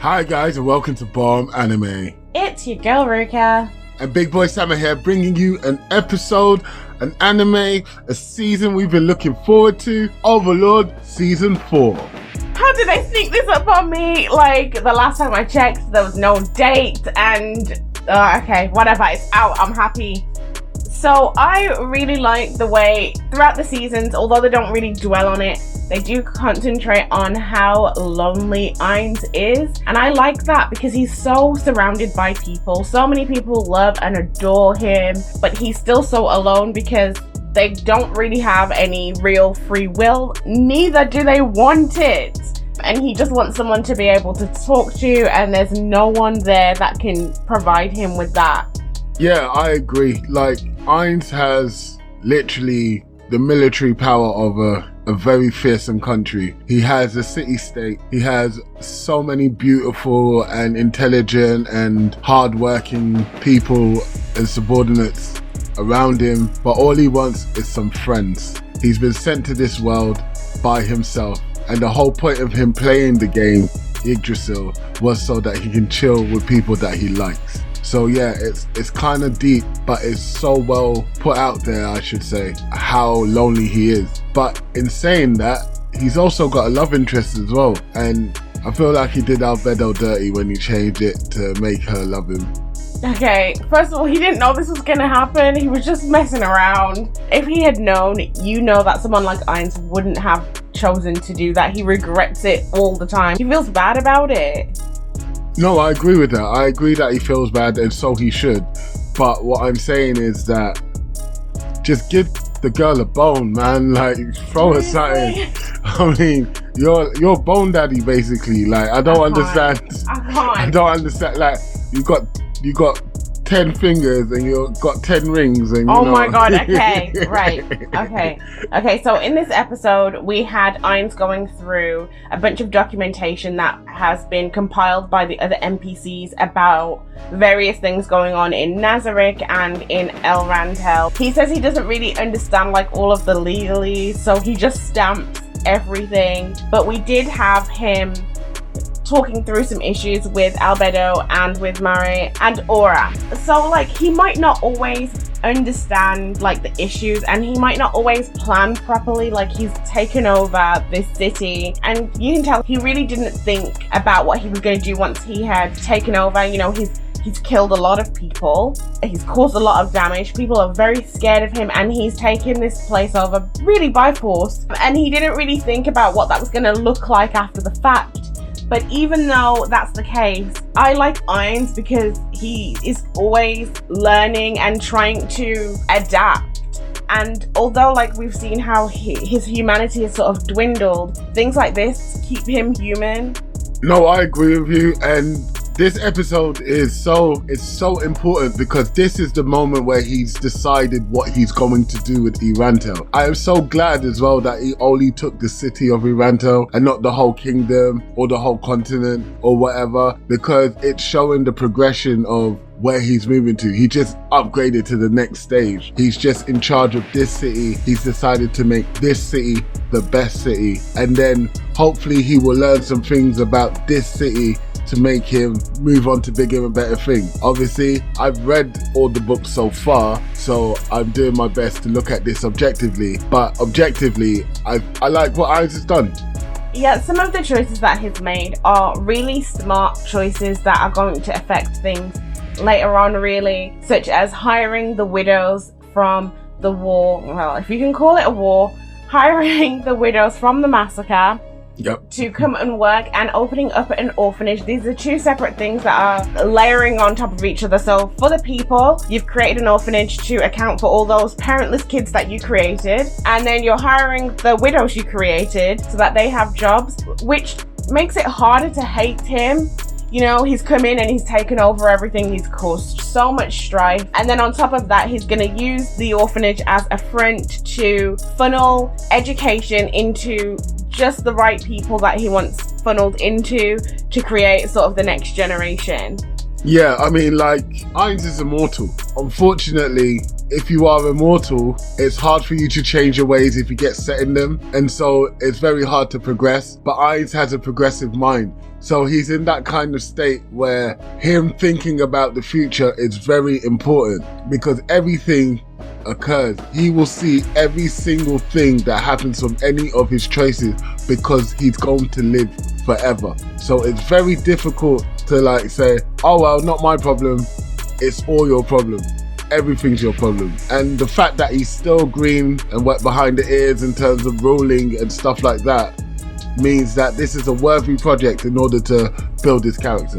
Hi guys and welcome to Bomb Anime. It's your girl Ruka. And Big Boy Sama here bringing you an episode, an anime, a season we've been looking forward to, Overlord Season 4. How did they sneak this up on me? Like, the last time I checked, there was no date and... okay, whatever, it's out, I'm happy. So I really like the way, throughout the seasons, although they don't really dwell on it, they do concentrate on how lonely Ainz is. And I like that because he's so surrounded by people. So many people love and adore him, but he's still so alone because they don't really have any real free will. Neither do they want it. And he just wants someone to be able to talk to, and there's no one there that can provide him with that. Yeah, I agree. Like, Ainz has literally the military power of a very fearsome country. He has a city-state. He has so many beautiful and intelligent and hard-working people and subordinates around him, but all he wants is some friends. He's been sent to this world by himself, and the whole point of him playing the game, Yggdrasil, was so that he can chill with people that he likes. So yeah, it's kind of deep, but it's so well put out there, I should say, how lonely he is. But in saying that, he's also got a love interest as well, and I feel like he did Albedo dirty when he changed it to make her love him. Okay, first of all, he didn't know this was gonna happen. He was just messing around. If he had known, you know that someone like Ainz wouldn't have chosen to do that. He regrets it all the time. He feels bad about it. No, I agree with that. I agree that he feels bad, and so he should. But what I'm saying is that just give the girl a bone, man. Like, throw her something. I mean, you're bone daddy, basically. Like, I don't understand. I don't understand. Like, you got 10 fingers and you've got 10 rings and oh my god, okay, right, okay, so in this episode we had Ainz going through a bunch of documentation that has been compiled by the other NPCs about various things going on in Nazarick and in El Rantel. He says he doesn't really understand like all of the legalese, so he just stamps everything, but we did have him talking through some issues with Albedo and with Mare and Aura. So like, he might not always understand like the issues, and he might not always plan properly. Like, he's taken over this city, and you can tell he really didn't think about what he was going to do once he had taken over. You know, he's killed a lot of people, he's caused a lot of damage, people are very scared of him, and he's taken this place over really by force, and he didn't really think about what that was going to look like after the fact. But even though that's the case, I like Ainz because he is always learning and trying to adapt. And although like we've seen how his humanity has sort of dwindled, things like this keep him human. No, I agree with you, and this episode is so important because this is the moment where he's decided what he's going to do with Irantel. I am so glad as well that he only took the city of Irantel and not the whole kingdom or the whole continent or whatever, because it's showing the progression of where he's moving to. He just upgraded to the next stage. He's just in charge of this city. He's decided to make this city the best city, and then hopefully he will learn some things about this city to make him move on to bigger and better things. Obviously, I've read all the books so far, so I'm doing my best to look at this objectively. But objectively, I like what Ainz has done. Yeah, some of the choices that he's made are really smart choices that are going to affect things later on, really, such as hiring the widows from the war, well, if you can call it a war, hiring the widows from the massacre. Yep. To come and work, and opening up an orphanage. These are two separate things that are layering on top of each other. So for the people, you've created an orphanage to account for all those parentless kids that you created, and then you're hiring the widows you created so that they have jobs, which makes it harder to hate him. You know, he's come in and he's taken over everything. He's caused so much strife. And then on top of that, he's going to use the orphanage as a front to funnel education into just the right people that he wants funneled into to create sort of the next generation. Yeah, I mean, like, Ainz is immortal. Unfortunately, if you are immortal, it's hard for you to change your ways if you get set in them. And so it's very hard to progress. But Ainz has a progressive mind. So he's in that kind of state where him thinking about the future is very important, because everything occurs. He will see every single thing that happens from any of his choices, because he's going to live forever. So it's very difficult to like say, oh well, not my problem. It's all your problem. Everything's your problem. And the fact that he's still green and wet behind the ears in terms of ruling and stuff like that means that this is a worthy project in order to build his character.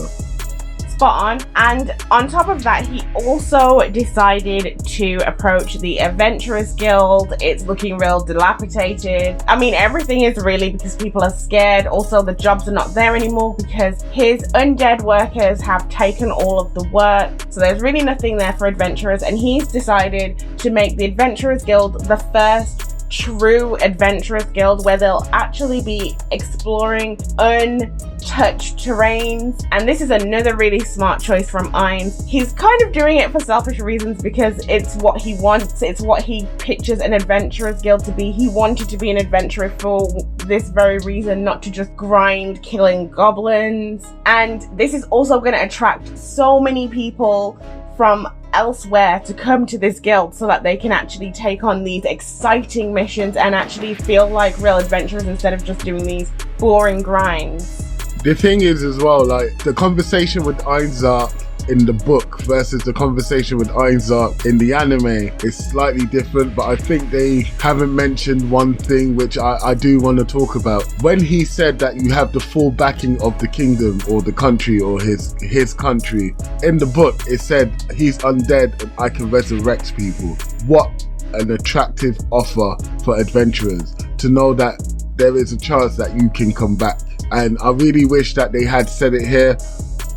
Spot on. And on top of that, he also decided to approach the Adventurers Guild. It's looking real dilapidated. I mean, everything is really, because people are scared. Also, the jobs are not there anymore because his undead workers have taken all of the work. So there's really nothing there for adventurers. And he's decided to make the Adventurers Guild the first true adventurous guild, where they'll actually be exploring untouched terrains. And this is another really smart choice from Ainz. He's kind of doing it for selfish reasons, because it's what he wants, it's what he pictures an adventurous guild to be. He wanted to be an adventurer for this very reason, not to just grind killing goblins. And this is also going to attract so many people from elsewhere to come to this guild, so that they can actually take on these exciting missions and actually feel like real adventurers instead of just doing these boring grinds. The thing is as well, like the conversation with Ainzark in the book versus the conversation with Ainzark in the anime is slightly different, but I think they haven't mentioned one thing which I do want to talk about. When he said that you have the full backing of the kingdom or the country or his country, in the book it said he's undead and I can resurrect people. What an attractive offer for adventurers, to know that there is a chance that you can come back. And I really wish that they had said it here.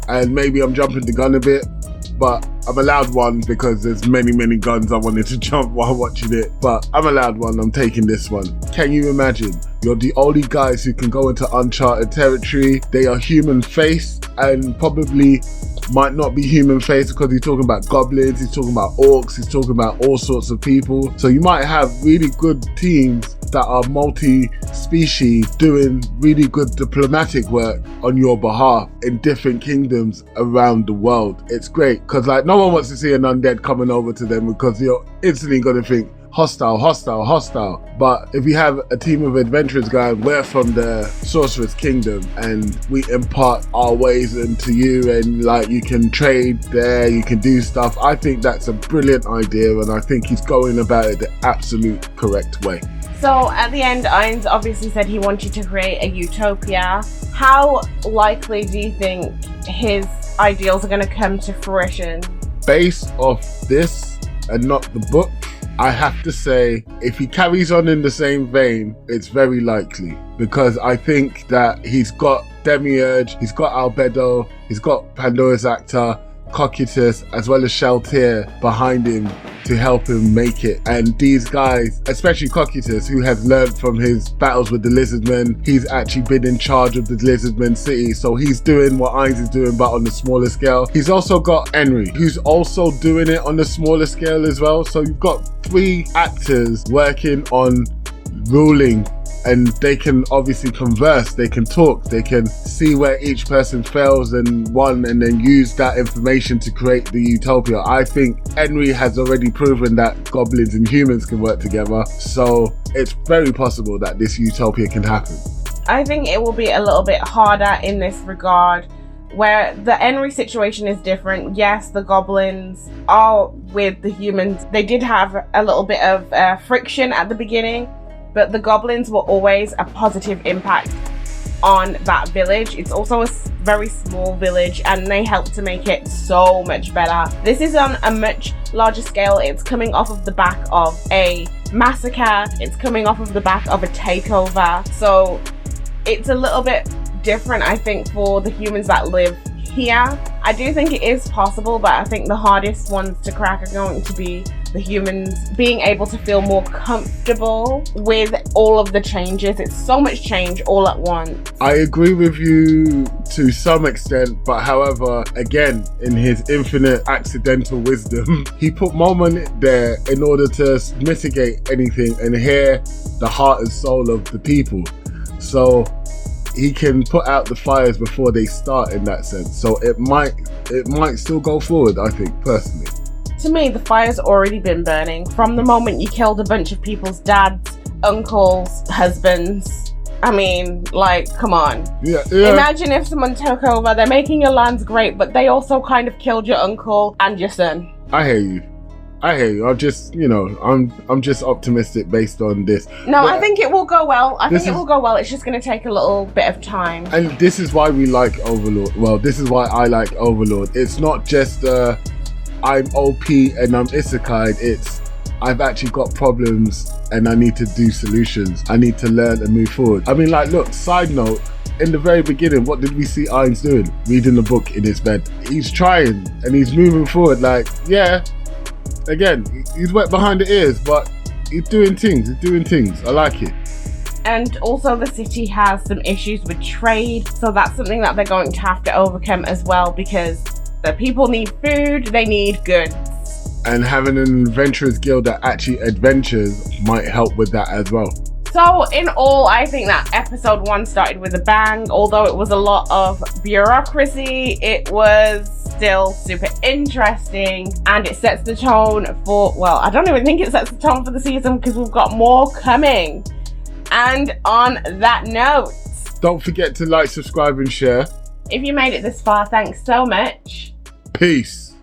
And maybe I'm jumping the gun a bit, but I'm allowed one because there's many guns I wanted to jump while watching it. But I'm allowed one, I'm taking this one. Can you imagine? You're the only guys who can go into uncharted territory. They are human-faced and probably might not be human-faced, because he's talking about goblins, he's talking about orcs, he's talking about all sorts of people. So you might have really good teams that are multi-species doing really good diplomatic work on your behalf in different kingdoms around the world. It's great, because like no one wants to see an undead coming over to them, because you're instantly going to think hostile. But if you have a team of adventurers going, we're from the sorcerer's kingdom and we impart our ways into you, and like you can trade there, you can do stuff. I think that's a brilliant idea, and I think he's going about it the absolute correct way. So at the end, Ainz obviously said he wanted to create a utopia. How likely do you think his ideals are going to come to fruition? Based off this and not the book, I have to say, if he carries on in the same vein, it's very likely, because I think that he's got Demiurge, he's got Albedo, he's got Pandora's Actor, Cocytus, as well as Shaltir behind him to help him make it. And these guys, especially Cocytus, who has learned from his battles with the Lizardmen, he's actually been in charge of the Lizardmen city, so he's doing what Ainz is doing but on a smaller scale. He's also got Henry, who's also doing it on a smaller scale as well. So you've got 3 actors working on ruling, and they can obviously converse, they can talk, they can see where each person fails and won, and then use that information to create the utopia. I think Henry has already proven that goblins and humans can work together, so it's very possible that this utopia can happen. I think it will be a little bit harder in this regard, where the Henry situation is different. Yes, the goblins are with the humans. They did have a little bit of friction at the beginning, but the goblins were always a positive impact on that village. It's also a very small village, and they helped to make it so much better. This is on a much larger scale. It's coming off of the back of a massacre. It's coming off of the back of a takeover. So it's a little bit different, I think, for the humans that live here. I do think it is possible, but I think the hardest ones to crack are going to be the humans being able to feel more comfortable with all of the changes. It's so much change all at once. I agree with you to some extent, but however, again, in his infinite accidental wisdom, he put moment there in order to mitigate anything and hear the heart and soul of the people. So he can put out the fires before they start in that sense. So it might still go forward, I think, personally. To me, the fire's already been burning from the moment you killed a bunch of people's dads, uncles, husbands. I mean, like, come on. Yeah. Imagine if someone took over. They're making your lands great, but they also kind of killed your uncle and your son. I hear you. I'm just, I'm just optimistic based on this. No, but I think it will go well. I think it will go well. It's just going to take a little bit of time. And this is why we like Overlord. Well, this is why I like Overlord. It's not just I'm OP and I'm isekai. It's I've actually got problems and I need to do solutions. I need to learn and move forward. I mean, like, look, side note, in the very beginning, what did we see Ainz doing? Reading the book in his bed. He's trying and he's moving forward. Like, yeah, again, he's wet behind the ears, but he's doing things. I like it. And also the city has some issues with trade. So that's something that they're going to have to overcome as well, because the people need food, they need goods. And having an adventurers guild that actually adventures might help with that as well. So in all, I think that episode 1 started with a bang. Although it was a lot of bureaucracy, it was still super interesting. And it sets the tone for, well, I don't even think it sets the tone for the season, because we've got more coming. And on that note, don't forget to like, subscribe and share. If you made it this far, thanks so much. Peace.